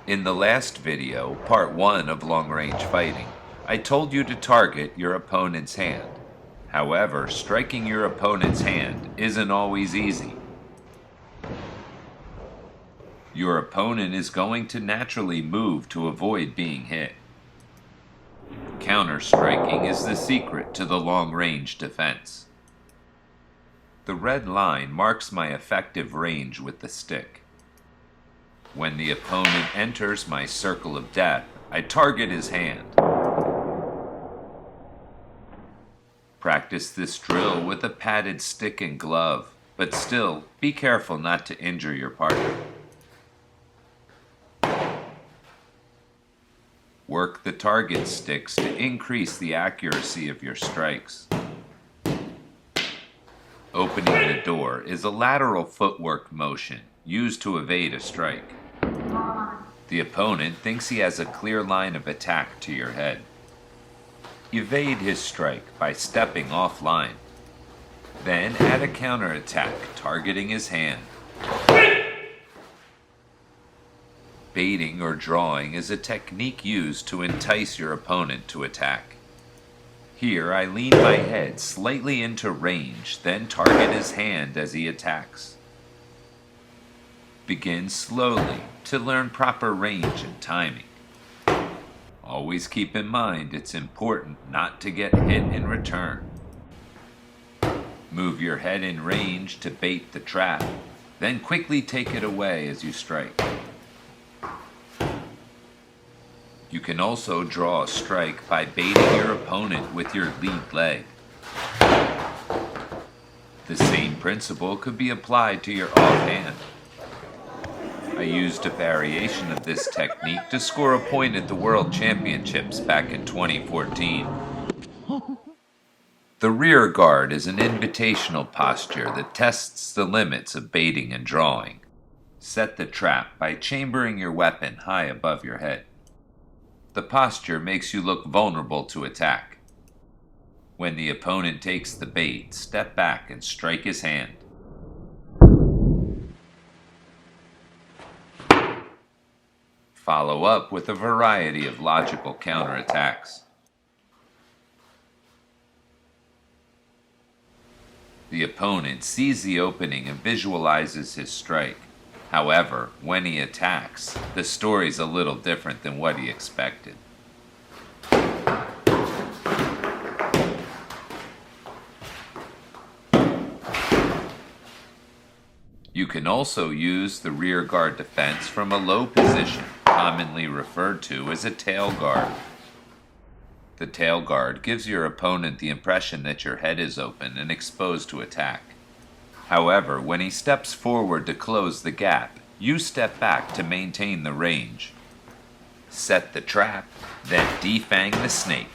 In the last video, part 1 of long-range fighting, I told you to target your opponent's hand. However, striking your opponent's hand isn't always easy. Your opponent is going to naturally move to avoid being hit. Counter-striking is the secret to the long-range defense. The red line marks my effective range with the stick. When the opponent enters my circle of death, I target his hand. Practice this drill with a padded stick and glove, but still, be careful not to injure your partner. Work the target sticks to increase the accuracy of your strikes. Opening the door is a lateral footwork motion used to evade a strike. The opponent thinks he has a clear line of attack to your head. Evade his strike by stepping offline. Then add a counterattack targeting his hand. Baiting or drawing is a technique used to entice your opponent to attack. Here I lean my head slightly into range, then target his hand as he attacks. Begin slowly to learn proper range and timing. Always keep in mind it's important not to get hit in return. Move your head in range to bait the trap, then quickly take it away as you strike. You can also draw a strike by baiting your opponent with your lead leg. The same principle could be applied to your offhand. I used a variation of this technique to score a point at the World Championships back in 2014. The rear guard is an invitational posture that tests the limits of baiting and drawing. Set the trap by chambering your weapon high above your head. The posture makes you look vulnerable to attack. When the opponent takes the bait, step back and strike his hand. Follow up with a variety of logical counterattacks. The opponent sees the opening and visualizes his strike. However, when he attacks, the story's a little different than what he expected. You can also use the rear guard defense from a low position, commonly referred to as a tail guard. The tail guard gives your opponent the impression that your head is open and exposed to attack. However, when he steps forward to close the gap, you step back to maintain the range. Set the trap, then defang the snake.